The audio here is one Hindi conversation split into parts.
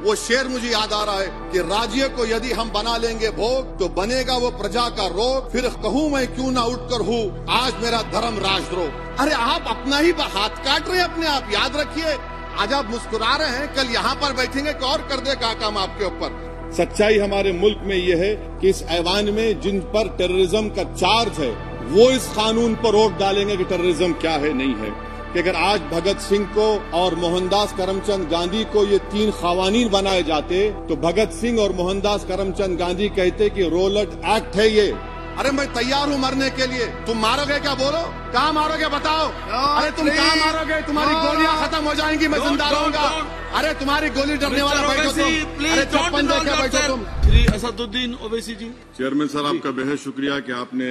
वो शेर मुझे याद आ रहा है कि राज्य को यदि हम बना लेंगे भोग तो बनेगा वो प्रजा का रोग, फिर कहूँ मैं क्यों ना उठकर हूँ आज मेरा धर्म राजद्रोह। अरे आप अपना ही हाथ काट रहे हैं अपने आप, याद रखिए। आज आप मुस्कुरा रहे हैं, कल यहाँ पर बैठेंगे तो और कर देगा काम आपके ऊपर। सच्चाई हमारे मुल्क में ये है कि इस ऐवान में जिन पर टेररिज्म का चार्ज है वो इस कानून पर वोट डालेंगे कि टेररिज्म क्या है नहीं है। कि अगर आज भगत सिंह को और मोहनदास करमचंद गांधी को ये 3 क़वानीन बनाए जाते तो भगत सिंह और मोहनदास करमचंद गांधी कहते कि रोलट एक्ट है ये। अरे मैं तैयार हूँ मरने के लिए, तुम मारोगे क्या? बोलो कहाँ मारोगे बताओ। अरे तुम कहाँ मारोगे? तुम्हारी गोलियां खत्म हो जाएंगी, मैं जिंदा रहूंगा। अरे तुम्हारी गोली डरने वाला बैठो तुम। अरे चप्पन देके बैठो तुम। श्री असदुद्दीन ओवैसी जी। चेयरमैन सर, आपका बेहद शुक्रिया कि आपने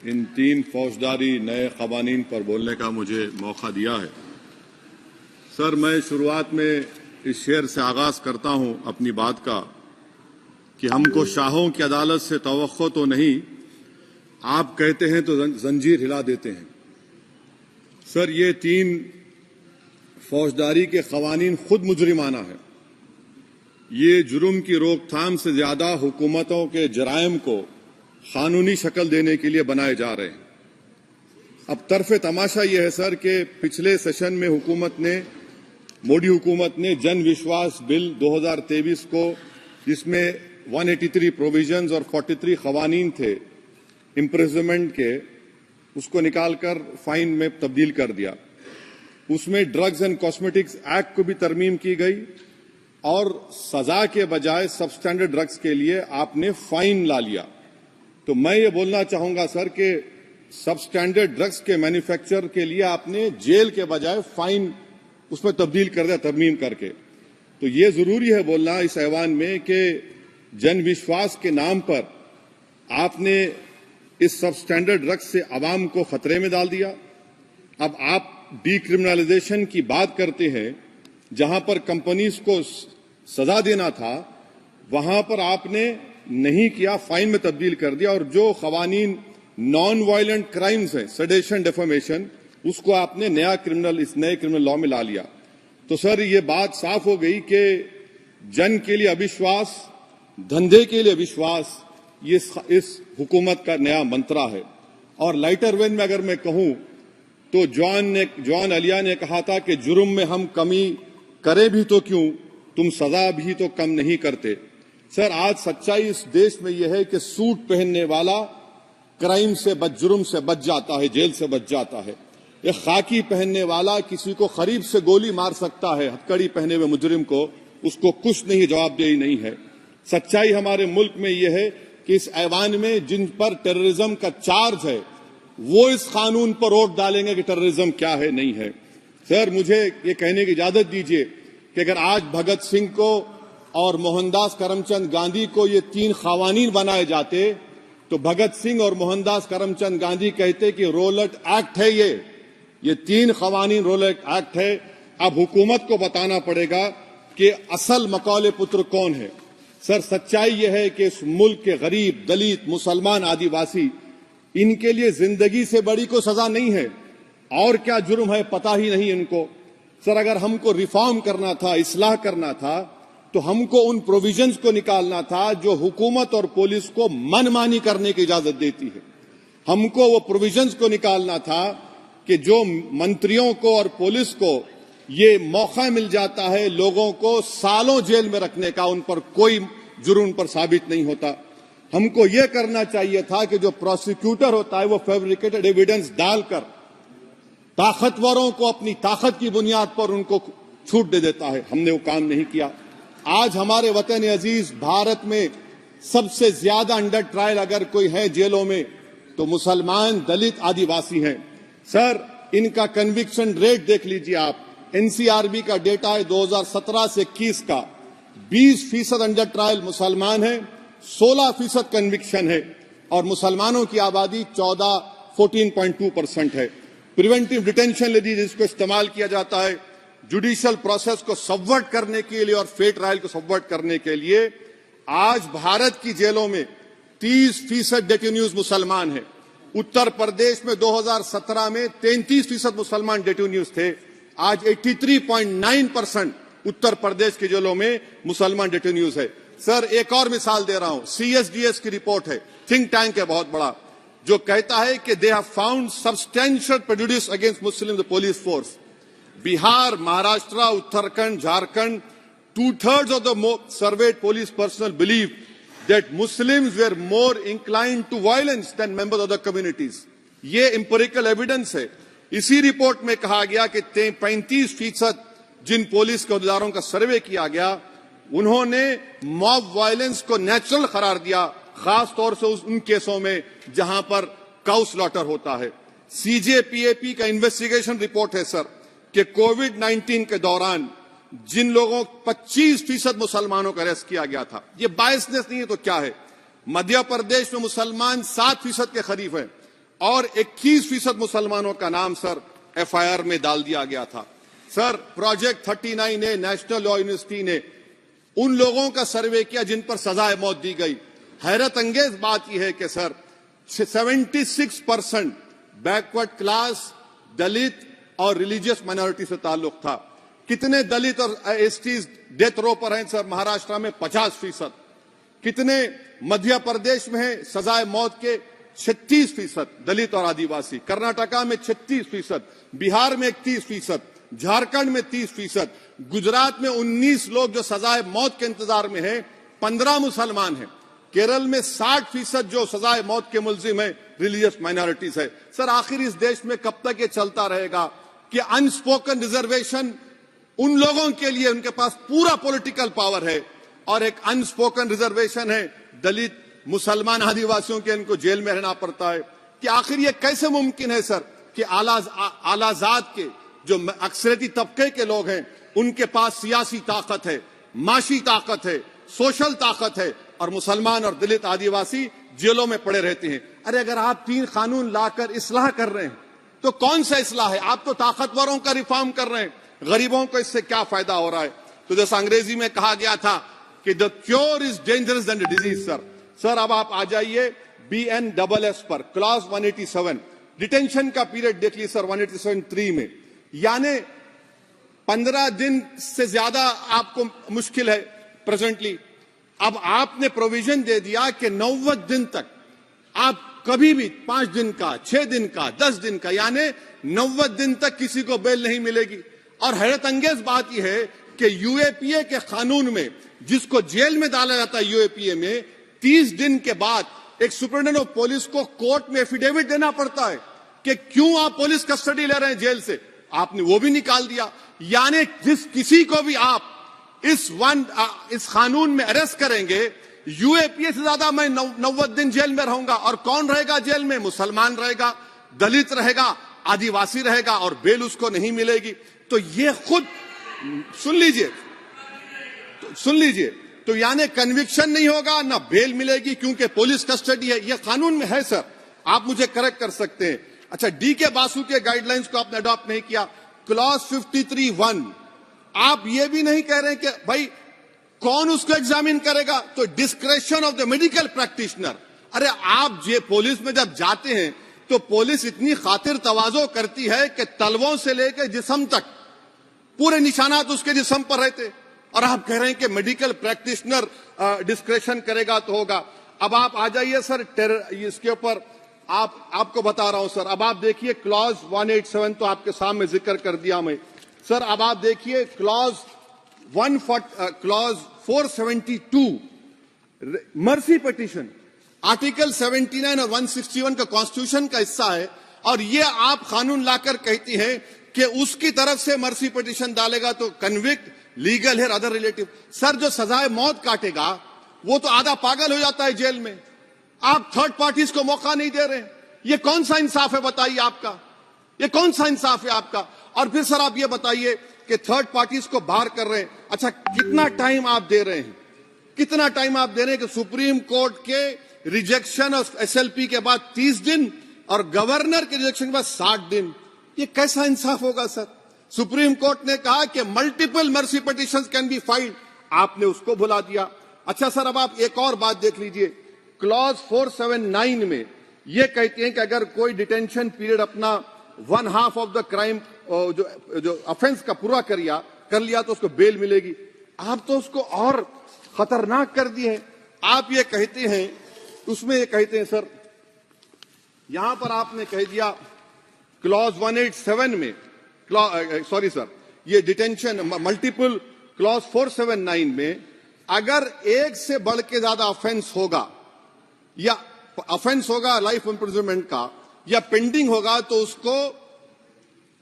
इन 3 फौजदारी नए क़वानीन पर बोलने का मुझे मौका दिया है। सर, मैं शुरुआत में इस शेर से आगाज करता हूं अपनी बात का कि हमको शाहों की अदालत से तवक्को तो नहीं, आप कहते हैं तो जंजीर हिला देते हैं। सर, ये 3 फौजदारी के क़वानीन खुद मुजरिमाना है। ये जुर्म की रोकथाम से ज्यादा हुकूमतों के जराइम को कानूनी शक्ल देने के लिए बनाए जा रहे हैं। अब तरफे तमाशा यह है सर कि पिछले सेशन में मोदी हुकूमत ने जन विश्वास बिल 2023 को, जिसमें 183 प्रोविजंस और 43 क़वानीन थे इम्प्रिजनमेंट के, उसको निकालकर फाइन में तब्दील कर दिया। उसमें ड्रग्स एंड कॉस्मेटिक्स एक्ट को भी तरमीम की गई और सजा के बजाय सबस्टैंडर्ड ड्रग्स के लिए आपने फाइन ला लिया। तो मैं ये बोलना चाहूंगा सर कि सबस्टैंडर्ड ड्रग्स के मैन्युफैक्चर के लिए आपने जेल के बजाय फाइन उसमें तब्दील कर दिया तरमीम करके। तो ये जरूरी है बोलना इस ऐवान में कि जन विश्वास के नाम पर आपने इस सबस्टैंडर्ड ड्रग्स से आवाम को खतरे में डाल दिया। अब आप डीक्रिमिनलाइजेशन की बात करते हैं, जहां पर कंपनीज को सजा देना था वहां पर आपने नहीं किया, फाइन में तब्दील कर दिया। और जो क़वानीन नॉन वायलेंट क्राइम्स हैं, सेडेशन, डेफेमेशन, उसको आपने इस नए क्रिमिनल लॉ में ला लिया। तो सर, ये बात साफ हो गई कि जन के लिए अविश्वास, धंधे के लिए विश्वास, ये इस हुकूमत का नया मंत्रा है। और लाइटर वेन में अगर मैं कहूं तो जॉन अलिया ने कहा था कि जुर्म में हम कमी करें भी तो क्यों, तुम सजा भी तो कम नहीं करते। सर, आज सच्चाई इस देश में यह है कि सूट पहनने वाला क्राइम से जुर्म से बच जाता है, जेल से बच जाता है। एक खाकी पहनने वाला किसी को करीब से गोली मार सकता है, हथकड़ी पहने हुए मुजरिम को, उसको कुछ नहीं, जवाबदेही नहीं है। सच्चाई हमारे मुल्क में यह है कि इस ऐवान में जिन पर टेररिज्म का चार्ज है वो इस कानून पर वोट डालेंगे कि टेररिज्म क्या है नहीं है। सर, मुझे ये कहने की इजाजत दीजिए कि अगर आज भगत सिंह को और मोहनदास करमचंद गांधी को ये 3 क़वानीन बनाए जाते तो भगत सिंह और मोहनदास करमचंद गांधी कहते कि रोलट एक्ट है ये 3 क़वानीन रोलट एक्ट है। अब हुकूमत को बताना पड़ेगा कि असल मकौले पुत्र कौन है। सर, सच्चाई यह है कि इस मुल्क के गरीब, दलित, मुसलमान, आदिवासी, इनके लिए जिंदगी से बड़ी कोई सजा नहीं है। और क्या जुर्म है पता ही नहीं इनको। सर, अगर हमको रिफॉर्म करना था, इस्लाह करना था, तो हमको उन प्रोविजंस को निकालना था जो हुकूमत और पुलिस को मनमानी करने की इजाजत देती है। हमको वो प्रोविजंस को निकालना था कि जो मंत्रियों को और पुलिस को ये मौका मिल जाता है लोगों को सालों जेल में रखने का, उन पर कोई जुर्म पर साबित नहीं होता। हमको ये करना चाहिए था कि जो प्रोसिक्यूटर होता है वो फैब्रिकेटेड एविडेंस डालकर ताकतवरों को अपनी ताकत की बुनियाद पर उनको छूट दे देता है। हमने वो काम नहीं किया। आज हमारे वतन अजीज भारत में सबसे ज्यादा अंडर ट्रायल अगर कोई है जेलों में तो मुसलमान, दलित, आदिवासी हैं। सर, इनका कन्विक्शन रेट देख लीजिए आप। एनसीआरबी का डेटा है 2017 से 21 का, 20% अंडर ट्रायल मुसलमान है, 16% कन्विक्शन है और मुसलमानों की आबादी 14.2% है। प्रिवेंटिव डिटेंशन यदि जिसको इस्तेमाल किया जाता है जुडिशियल प्रोसेस को सबवर्ट करने के लिए और फेयर ट्रायल को सबवर्ट करने के लिए, आज भारत की जेलों में 30% डेटेन्यूज मुसलमान हैं। उत्तर प्रदेश में 2017 में 33% मुसलमान डेटेन्यूज थे। आज 83.9% उत्तर प्रदेश के जेलों में मुसलमान डिटेन्यूज है। सर एक और मिसाल दे रहा हूं, CSDS की रिपोर्ट है, थिंक टैंक है बहुत बड़ा, जो कहता है कि they have found substantial prejudice against Muslim the police force. Bihar, Maharashtra, Uttarakhand, Jharkhand, 2/3 of the surveyed police personnel believe that Muslims were more inclined to violence than members of the communities. ये empirical evidence है। इसी रिपोर्ट में कहा गया कि 35% जिन पुलिस के अहदेदारों का सर्वे किया गया, उन्होंने मॉब वायलेंस को नेचुरल करार दिया, खास तौर से उन केसों में जहां पर काउ स्लॉटर होता है। CJPAP का इन्वेस्टिगेशन रिपोर्ट है सर कि कोविड-19 के दौरान जिन लोगों 25% मुसलमानों का अरेस्ट किया गया था, ये बायसनेस नहीं है तो क्या है। मध्य प्रदेश में मुसलमान 7% के करीब हैं और 21% मुसलमानों का नाम सर FIR में डाल दिया गया था। सर प्रोजेक्ट 39 ने, नेशनल लॉ यूनिवर्सिटी ने उन लोगों का सर्वे किया जिन पर सजाए मौत दी गई। हैरत अंगेज बात यह है कि सर 76% बैकवर्ड क्लास, दलित और रिलीजियस माइनॉरिटी से ताल्लुक था। कितने दलित और STs डेथ रो पर हैं सर? महाराष्ट्र में 50%। कितने मध्य प्रदेश में है सजाए मौत के? 36% दलित और आदिवासी। कर्नाटका में 36%, बिहार में 31%, झारखंड में 30%, गुजरात में 19 लोग जो सजाए मौत के इंतजार में हैं, 15 मुसलमान हैं। केरल में 60% जो सजाए मौत के मुल्जिम है रिलीजियस माइनॉरिटीज है। सर आखिर इस देश में कब तक ये चलता रहेगा कि अनस्पोकन रिजर्वेशन उन लोगों के लिए उनके पास पूरा पॉलिटिकल पावर है और एक अनस्पोकन रिजर्वेशन है दलित, मुसलमान, आदिवासियों के, इनको जेल में रहना पड़ता है? कि आखिर ये कैसे मुमकिन है सर कि आलाजात के जो अक्सरियती तबके के लोग हैं उनके पास सियासी ताकत है, माशी ताकत है, सोशल ताकत है और मुसलमान और दलित आदिवासी जेलों में पड़े रहते हैं? अरे अगर आप 3 कानून लाकर इस्लाह कर रहे हैं तो कौन सा इस्लाह है? आप तो ताकतवरों का रिफॉर्म कर रहे हैं, गरीबों को इससे क्या फायदा हो रहा है? तो जैसा अंग्रेजी में कहा गया था कि the cure is dangerous than the disease. Sir अब आप आ जाइए BNSS पर, क्लॉज 187, डिटेंशन का पीरियड देख लीजिए सर 187(3) में, यानी 15 दिन से ज्यादा आपको मुश्किल है प्रेजेंटली। अब आपने प्रोविजन दे दिया कि 90 दिन तक आप कभी भी 5 दिन का, 6 दिन का, 10 दिन का, यानी 90 दिन तक किसी को बेल नहीं मिलेगी। और हैरत अंगेज बात यह है कि UAPA के कानून में जिसको जेल में डाला जाता है UAPA में, 30 दिन के बाद एक सुपरिटेंडेंट ऑफ पुलिस को कोर्ट में एफिडेविट देना पड़ता है कि क्यों आप पुलिस कस्टडी ले रहे हैं जेल से। आपने वो भी निकाल दिया। यानी जिस किसी को भी आप इस कानून में अरेस्ट करेंगे, UAPA से ज्यादा मैं 90 दिन जेल में रहूंगा। और कौन रहेगा जेल में? मुसलमान रहेगा, दलित रहेगा, आदिवासी रहेगा और बेल उसको नहीं मिलेगी। तो ये खुद सुन लीजिए, तो यानी कन्विक्शन नहीं होगा, ना बेल मिलेगी क्योंकि पुलिस कस्टडी है। ये कानून में है सर, आप मुझे करेक्ट कर सकते हैं। अच्छा, DK बासु के गाइडलाइंस को आपने अडॉप्ट नहीं किया। क्लॉज 53(1) आप ये भी नहीं कह रहे कि भाई कौन उसको एग्जामिन करेगा, तो discretion of the medical practitioner. अरे आप ये पुलिस में जब जाते हैं तो पुलिस इतनी खातिर तवाज़ो करती है कि तलवों से लेकर जिस्म तक पूरे निशानात उसके जिस्म पर रहते, और आप कह रहे हैं कि मेडिकल प्रैक्टिशनर डिस्क्रेशन करेगा तो होगा। अब आप आ जाइए सर इसके ऊपर आपको बता रहा हूं सर। अब आप देखिए क्लॉज 187 तो आपके सामने जिक्र कर दिया मैं सर। अब आप देखिए क्लॉज 472 मर्सी पिटीशन, आर्टिकल 79 और 161 का कॉन्स्टिट्यूशन का हिस्सा है, और ये आप कानून लाकर कहती हैं कि उसकी तरफ से मर्सी पिटीशन डालेगा तो कन्विक्ट, लीगल है, अदर रिलेटिव। सर जो सजाए मौत काटेगा वो तो आधा पागल हो जाता है जेल में, आप थर्ड पार्टीज को मौका नहीं दे रहे। ये कौन सा इंसाफ है बताइए आपका? ये कौन सा इंसाफ है आपका? और फिर सर आप ये बताइए कि थर्ड पार्टीज को बाहर कर रहे हैं। अच्छा, कितना टाइम आप दे रहे हैं? कितना टाइम आप दे रहे हैं कि सुप्रीम कोर्ट के रिजेक्शन और SLP के बाद 30 दिन और गवर्नर के रिजेक्शन के बाद 60 दिन? ये कैसा इंसाफ होगा सर? सुप्रीम कोर्ट ने कहा कि multiple mercy petitions can be filed, आपने उसको भुला दिया। अच्छा सर, अब आप एक और बात देख लीजिए, क्लॉज 479 में ये कहते हैं कि अगर कोई डिटेंशन पीरियड अपना 1/2 ऑफ द क्राइम जो ऑफेंस का पूरा कर लिया कर लिया तो उसको बेल मिलेगी। आप तो उसको और खतरनाक कर दिए हैं। आप ये कहते हैं, उसमें ये कहते हैं सर, यहां पर आपने कह दिया क्लॉज 187 में, सॉरी सर, ये डिटेंशन मल्टीपल क्लॉज 479 में अगर एक से बढ़ के ज्यादा ऑफेंस होगा या ऑफेंस होगा लाइफ इम्प्रिजनमेंट का या पेंडिंग होगा तो उसको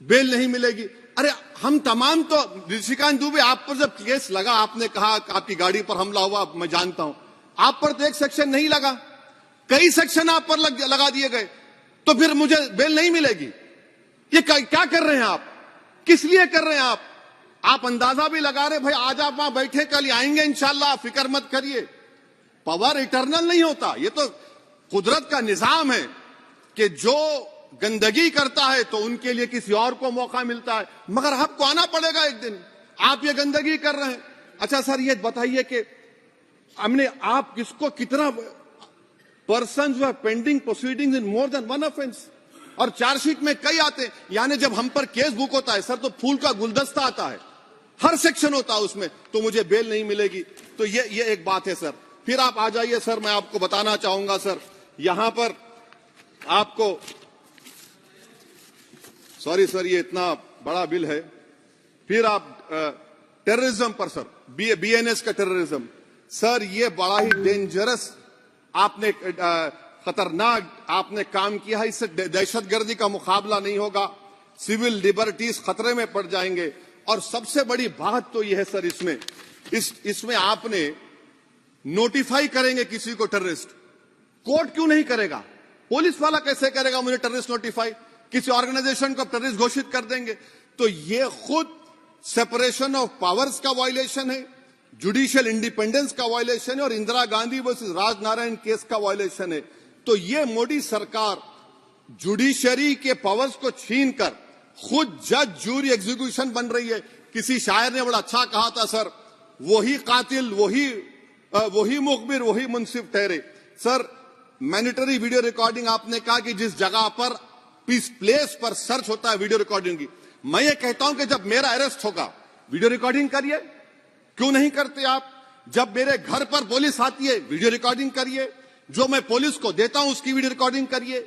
बेल नहीं मिलेगी। अरे हम तमाम तो, ऋषिकांत दुबे आप पर जब केस लगा, आपने कहा आपकी गाड़ी पर हमला हुआ, मैं जानता हूं, आप पर तो एक सेक्शन नहीं लगा, कई सेक्शन आप पर लगा दिए गए, तो फिर मुझे बेल नहीं मिलेगी। ये क्या कर रहे हैं आप, किस लिए कर रहे हैं आप अंदाजा भी लगा रहे भाई आज आप वहां बैठे, कल आएंगे इंशाल्लाह, फिक्र मत करिए। पावर इटर्नल नहीं होता, ये तो कुदरत का निजाम है कि जो गंदगी करता है तो उनके लिए किसी और को मौका मिलता है, मगर आपको आना पड़ेगा एक दिन। आप ये गंदगी कर रहे हैं। अच्छा सर, ये बताइए कि हमने आप किसको कितना पर्सन जो है पेंडिंग प्रोसीडिंग्स इन मोर देन वन ऑफेंस, और चार्जशीट में कई आते हैं। यानी जब हम पर केस बुक होता है सर तो फूल का गुलदस्ता आता है, हर सेक्शन होता है उसमें, तो मुझे बेल नहीं मिलेगी। तो ये एक बात है सर। फिर आप आ जाइए सर, मैं आपको बताना चाहूंगा सर, यहां पर आपको, सॉरी सर ये इतना बड़ा बिल है। फिर आप टेररिज्म पर सर, बीएनएस का टेररिज्म सर, ये बड़ा ही डेंजरस आपने खतरनाक आपने काम किया है। इससे दहशतगर्दी का मुकाबला नहीं होगा, सिविल लिबर्टीज खतरे में पड़ जाएंगे। और सबसे बड़ी बात तो यह है सर, इसमें आपने नोटिफाई करेंगे किसी को टेररिस्ट, कोर्ट क्यों नहीं करेगा, पुलिस वाला कैसे करेगा मुझे टेररिस्ट नोटिफाई, किसी ऑर्गेनाइजेशन को टेररिस्ट घोषित कर देंगे। तो ये खुद सेपरेशन ऑफ पावर्स का वायलेशन है, जुडिशियल इंडिपेंडेंस का वायलेशन है और इंदिरा गांधी वर्सेस राजनारायण केस का वायलेशन है। तो ये मोदी सरकार जुडिशरी के पावर्स को छीनकर खुद जज जूरी एग्जीक्यूशन बन रही है। किसी शायर ने बड़ा अच्छा कहा था सर, वही कातिल वही मुखबिर वही मुंसिफ ठहरे। सर मैंडेटरी वीडियो रिकॉर्डिंग आपने कहा कि जिस जगह पर इस प्लेस पर सर्च होता है वीडियो रिकॉर्डिंग की, मैं ये कहता हूं कि जब मेरा अरेस्ट होगा वीडियो रिकॉर्डिंग करिए, क्यों नहीं करते आप? जब मेरे घर पर पुलिस आती है वीडियो रिकॉर्डिंग करिए, जो मैं पुलिस को देता हूं उसकी वीडियो रिकॉर्डिंग करिए,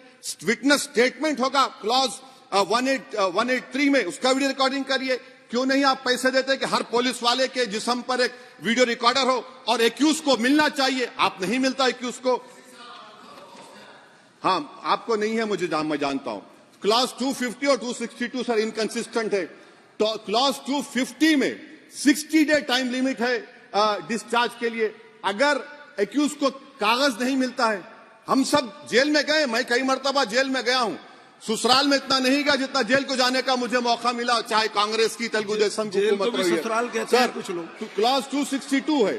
विटनेस स्टेटमेंट होगा क्लॉज 183 में उसका वीडियो रिकॉर्डिंग करिए। क्यों नहीं आप पैसे देते कि हर पुलिस वाले के जिस्म पर एक वीडियो रिकॉर्डर हो और एक्यूज को मिलना चाहिए, आप नहीं मिलता एक्यूज को। हाँ आपको नहीं है, मैं जानता हूं। क्लॉज 250 और 262 सर इनकंसिस्टेंट है। तो क्लॉज 250 में 60 डे टाइम लिमिट है डिस्चार्ज के लिए। अगर एक्यूज को कागज नहीं मिलता है, हम सब जेल में गए, मैं कई मर्तबा जेल में गया हूं, ससुराल में इतना नहीं गया जितना जेल को जाने का मुझे मौका मिला, चाहे कांग्रेस की तेलुगु देशम की हुकूमत रही है। ससुराल कहते हैं कुछ लोग। क्लॉज 262 है,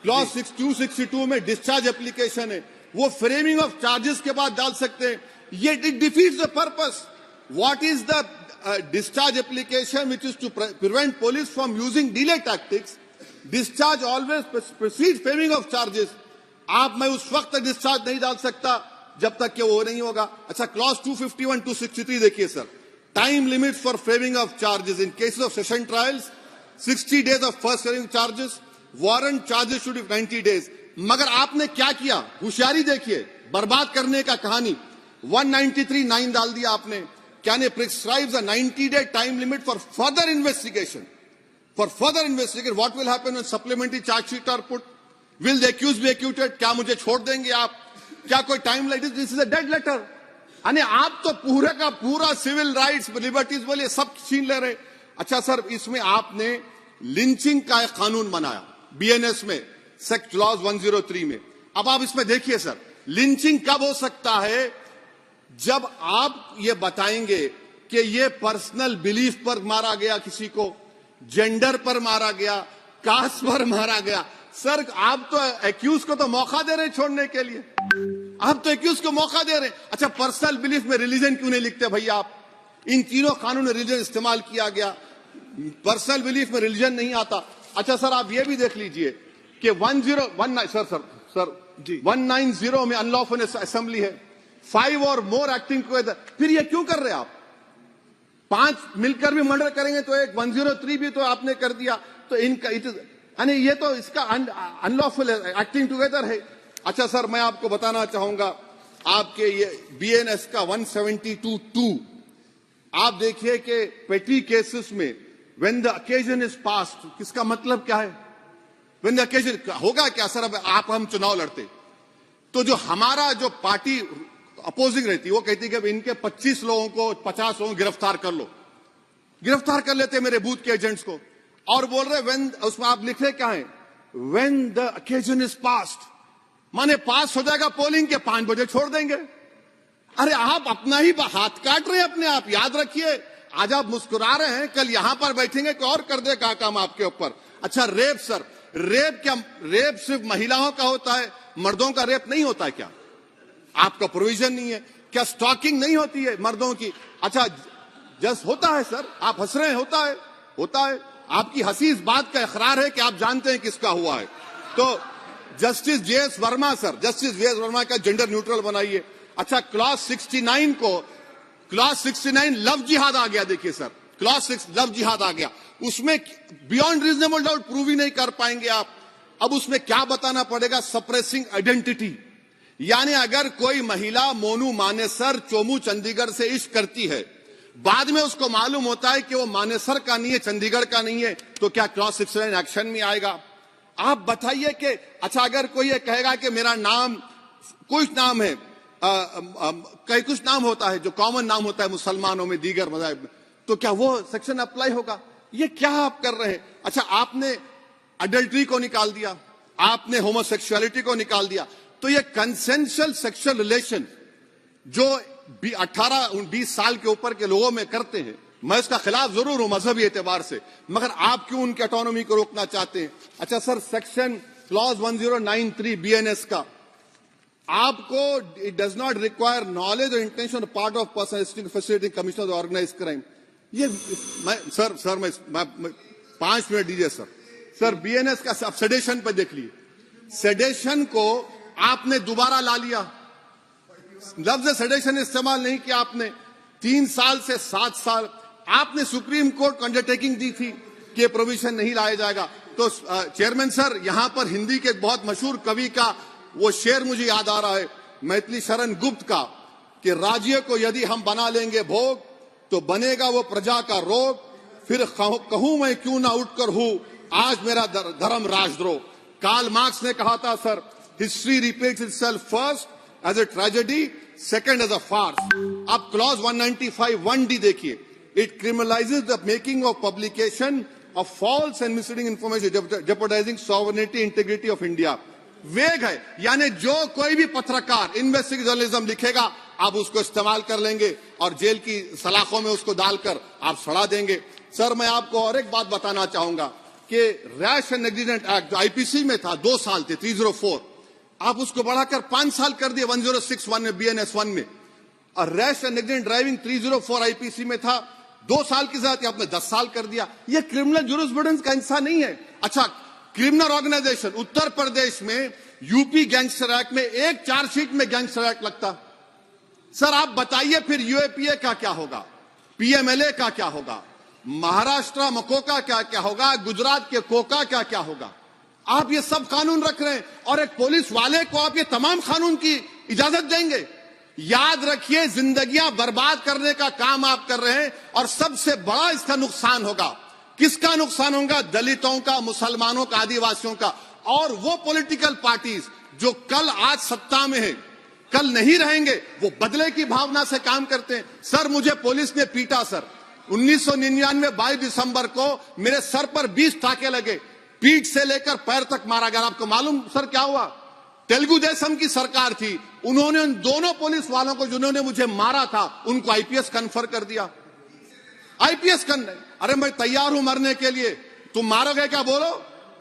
क्लॉज 262 में डिस्चार्ज एप्लीकेशन है, वो फ्रेमिंग ऑफ चार्जेस के बाद डाल सकते हैं। ये it defeats the purpose. What is the discharge application which is to prevent police from using delay tactics? Discharge always precedes framing of charges. आप मैं उस वक्त तक डिस्चार्ज नहीं डाल सकता जब तक कि वो नहीं होगा। अच्छा क्लॉज 251 263 देखिए sir, time limit for framing of charges in cases of session trials 60 days of first framing charges, warrant charges should be 90 days। मगर आपने क्या किया, होशियारी देखिए, बर्बाद करने का कहानी। 193(9) डाल दिया आपने, Can it prescribes a 90-day time limit for further investigation? For further investigation, what will happen when supplementary charge sheet are put? Will the accused be acquitted? क्या मुझे छोड़ देंगे आप? क्या कोई time light? This is a dead letter. यानी आप तो पूरे का पूरा सिविल राइट्स लिबर्टीज बोलिए सब छीन ले रहे। अच्छा सर, इसमें आपने लिंचिंग का एक कानून बनाया बीएनएस में, सेक्ट क्लॉज 103 में। अब आप इसमें देखिए सर, लिंचिंग कब हो सकता है? जब आप ये बताएंगे कि ये पर्सनल बिलीफ पर मारा गया, किसी को जेंडर पर मारा गया, कास्ट पर मारा गया। सर आप तो एक्यूज को तो मौका दे रहे हैं छोड़ने के लिए, आप तो एक्यूज को मौका दे रहे हैं। अच्छा पर्सनल बिलीफ में रिलीजन क्यों नहीं लिखते भैया आप? इन तीनों कानून में रिलीजन इस्तेमाल किया गया, पर्सनल बिलीफ में रिलीजन नहीं आता। अच्छा सर आप ये भी देख लीजिए कि 190 सर 190 में अनलॉफुल असेंबली है, 5 और मोर एक्टिंग टुगेदर। फिर ये क्यों कर रहे हैं आप? 5 मिलकर भी मर्डर करेंगे तो एक 103 भी तो आपने कर दिया। तो इनका यानी ये तो इसका अनलॉफुल एक्टिंग टुगेदर है। अच्छा सर, मैं आपको बताना चाहूंगा, आपके ये बीएनएस का 172(2) आप देखिए कि पेटी केसेस में when the occasion is passed, किसका मतलब क्या है? व्हेन द ओकेजन होगा क्या सर? अब आप हम चुनाव लड़ते तो जो हमारा जो पार्टी अपोजिंग रहती वो कहती कि इनके 25 लोगों को 50 लोगों को गिरफ्तार कर लो, गिरफ्तार कर लेते मेरे बूथ के एजेंट्स को, और बोल रहे व्हेन, उसमें आप लिख रहे क्या है? When the occasion is passed, माने पास हो जाएगा पोलिंग के 5 बजे छोड़ देंगे। अरे आप अपना ही हाथ काट रहे हैं अपने आप। याद रखिए, आज आप मुस्कुरा रहे हैं, कल यहां पर बैठेंगे कि और कर देगा काम आपके ऊपर। अच्छा रेप सर, रेप क्या? रेप सिर्फ महिलाओं का होता है, मर्दों का रेप नहीं होता है क्या? आपका प्रोविजन नहीं है क्या? स्टॉकिंग नहीं होती है मर्दों की? अच्छा जस्ट होता है सर, आप हंस रहे हैं, होता है, होता है। आपकी हंसी इस बात का इकरार है कि आप जानते हैं किसका हुआ है। तो justice JS Verma sir, justice JS Verma का जेंडर न्यूट्रल बनाइए। अच्छा क्लॉज 69 को, क्लॉज 69 लव जिहाद आ गया। देखिए सर, क्लॉज 6 लव जिहाद आ गया, उसमें बियॉन्ड रीजनेबल डाउट प्रूव ही नहीं कर पाएंगे आप। अब उसमें क्या बताना पड़ेगा? सप्रेसिंग आइडेंटिटी, यानी अगर कोई महिला मोनू मानेसर चोमू चंडीगढ़ से इश्क करती है, बाद में उसको मालूम होता है कि वो मानेसर का नहीं है, चंडीगढ़ का नहीं है, तो क्या क्लॉज 69 एक्शन में आएगा? आप बताइए कि अच्छा अगर कोई ये कहेगा कि मेरा नाम, कुछ नाम है, कई कुछ नाम होता है जो कॉमन नाम होता है मुसलमानों में, दीगर मज़ाहिब में, तो क्या वो सेक्शन अप्लाई होगा? ये क्या आप कर रहे हैं? अच्छा आपने अडल्ट्री को निकाल दिया, आपने होमोसेक्सुअलिटी को निकाल दिया, तो ये कंसेंशुअल सेक्सुअल रिलेशन जो 18-20 साल के ऊपर के लोगों में करते हैं, मैं इसका खिलाफ जरूर हूं मजहबी एतबार से, मगर आप क्यों उनकी ऑटोनॉमी को रोकना चाहते हैं? अच्छा सर, सेक्शन क्लॉज 1093 बीएनएस का, आपको it does not require knowledge और intention on part of person facility commission of organise crime. ये मैं 5 मिनट दीजिए सर। सर बीएनएस का सेडेशन पर देख लीजिए, सेडेशन को आपने दोबारा ला लिया, लफ्ज सेडेशन इस्तेमाल नहीं किया आपने। 3 साल से 7 साल आपने सुप्रीम कोर्ट को अंडरटेकिंग दी थी कि प्रोविजन नहीं लाया जाएगा। तो चेयरमैन सर, यहां पर हिंदी के एक बहुत मशहूर कवि का वो शेर मुझे याद आ रहा है, मैथिली शरण गुप्त का, कि राज्य को यदि हम बना लेंगे भोग तो बनेगा वो प्रजा का रोग, फिर कहूं मैं क्यों ना उठकर हूं आज मेरा धर्म राजद्रोह। कार्ल मार्क्स ने कहा था sir, history repeats itself first as a tragedy, second as a farce. अब क्लॉज 195(1)(d) देखिए, it criminalises the making of publication of false and misleading information jeopardising sovereignty integrity of India. Vague है, यानी जो कोई भी पत्रकार इन्वेस्टिगेटिव जर्नलिज्म लिखेगा आप उसको इस्तेमाल कर लेंगे और जेल की सलाखों में उसको डालकर आप सड़ा देंगे। सर मैं आपको और एक बात बताना चाहूंगा कि रैश एंड नेग्लिजेंट एक्ट जो आईपीसी में था 2 साल थे, 304, आप उसको बढ़ाकर 5 साल कर दिए 1061 में, BNS1 में। और rash and negligent driving 304 IPC में था, 2 साल की सजा थी, आपने 10 साल कर दिया। यह क्रिमिनल जुरिस्प्रूडेंस का हिस्सा नहीं है। अच्छा, क्रिमिनल ऑर्गेनाइजेशन उत्तर प्रदेश में यूपी गैंगस्टर एक्ट में एक चार्जशीट में गैंगस्टर एक्ट लगता। सर आप बताइए फिर यूएपीए का क्या होगा, पीएमएलए का क्या होगा, महाराष्ट्र मकोका क्या क्या होगा, गुजरात के कोका क्या क्या होगा? आप ये सब कानून रख रहे हैं और एक पुलिस वाले को आप ये तमाम कानून की इजाजत देंगे? याद रखिए, जिंदगियां बर्बाद करने का काम आप कर रहे हैं और सबसे बड़ा इसका नुकसान होगा। किसका नुकसान होगा? दलितों का, मुसलमानों का, आदिवासियों का। और वो पॉलिटिकल पार्टीज जो कल आज सत्ता में है, कल नहीं रहेंगे, वो बदले की भावना से काम करते हैं। सर मुझे पुलिस ने पीटा सर, 1999 22 दिसंबर को मेरे सर पर 20 टाके लगे, पीठ से लेकर पैर तक मारा गया। आपको मालूम सर क्या हुआ? तेलुगु देशम की सरकार थी, उन्होंने उन दोनों पुलिस वालों को जिन्होंने मुझे मारा था उनको आईपीएस कन्फर कर दिया। आईपीएस करने, अरे मैं तैयार हूं मरने के लिए, तुम मारोगे क्या? बोलो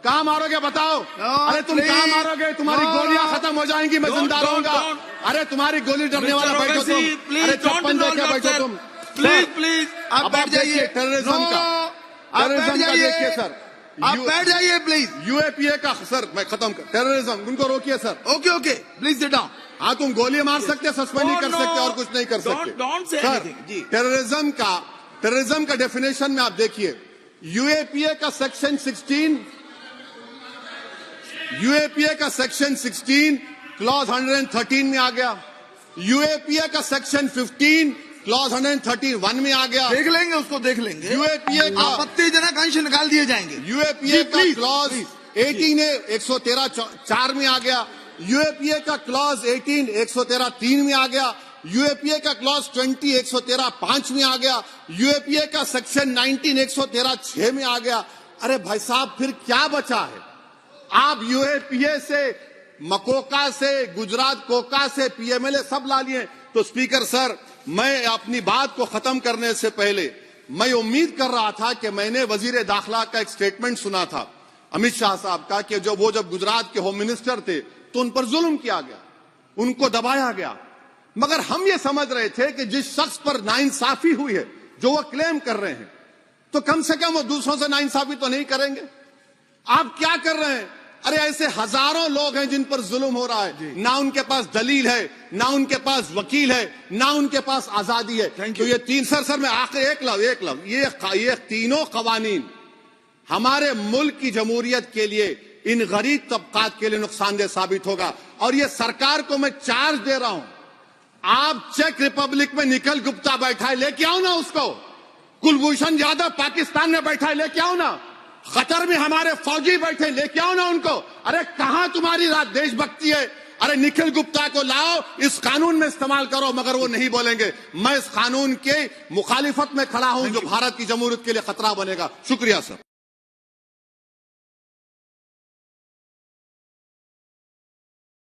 कहां मारोगे बताओ? अरे तुम कहां मारोगे? तुम्हारी गोलियां खत्म हो जाएंगी, मैं जिंदा रहूंगा। अरे तुम्हारी गोली डरने वाला बैठो तुम, अरे चप्पन देके बैठो तुम। प्लीज आप बैठ जाइए। टेररिज्म का देखिए सर, आप बैठ जाइए प्लीज। यूएपीए का सर मैं खत्म कर, टेररिज्म उनको रोकिए sir. Okay please sit down. हाँ तुम गोली मार सकते, सस्पेंड नहीं कर सकते और कुछ नहीं कर सकते। Don't say anything ji. Terrorism का डेफिनेशन में आप देखिए, यूएपीए का सेक्शन 16, यूएपीए का सेक्शन 16 क्लॉज 113 में आ गया, यूएपीए का सेक्शन 15 क्लॉज 131 में आ गया। देख लेंगे, उसको देख लेंगे। यूएपीए का आपत्तिजनक अंश निकाल दिए जाएंगे। यूएपीए का क्लॉज 18 113 में आ गया, यूएपीए का क्लॉज 18 113 3 में आ गया, यूएपीए का क्लॉज 20 113 5 में आ गया, यूएपीए का सेक्शन 19 113 6 में आ गया। अरे भाई साहब, फिर क्या बचा है? आप यूएपीए से, मकोका से, गुजरात कोका से, पीएमएलए सब ला लिए। तो स्पीकर सर, मैं अपनी बात को खत्म करने से पहले मैं उम्मीद कर रहा था कि मैंने वजीर दाखिला का एक स्टेटमेंट सुना था अमित शाह साहब का, कि जब गुजरात के होम मिनिस्टर थे तो उन पर जुल्म किया गया, उनको दबाया गया। मगर हम ये समझ रहे थे कि जिस शख्स पर नाइंसाफी हुई है, जो वो क्लेम कर रहे हैं, तो कम से कम वो दूसरों से नाइंसाफी तो नहीं करेंगे। आप क्या कर रहे हैं? अरे ऐसे हजारों लोग हैं जिन पर जुल्म हो रहा है, ना उनके पास दलील है, ना उनके पास वकील है, ना उनके पास आजादी है। तो ये तीन सर मैं आखिर एक लव ये तीनों कवानीन हमारे मुल्क की जमहूरियत के लिए, इन गरीब तबकात के लिए नुकसानदेह साबित होगा। और ये सरकार को मैं चार्ज दे रहा हूं, आप चेक रिपब्लिक में निखिल गुप्ता बैठा है, लेके आओ ना उसको। कुलभूषण यादव पाकिस्तान में बैठा है, लेके आओ ना। कतर में हमारे फौजी बैठे, लेके आओ ना उनको। अरे कहां तुम्हारी देशभक्ति है? अरे निखिल गुप्ता को लाओ, इस कानून में इस्तेमाल करो। मगर वो नहीं बोलेंगे। मैं इस कानून के मुखालिफत में खड़ा हूं जो भारत की जमहूरियत के लिए खतरा बनेगा। शुक्रिया सर।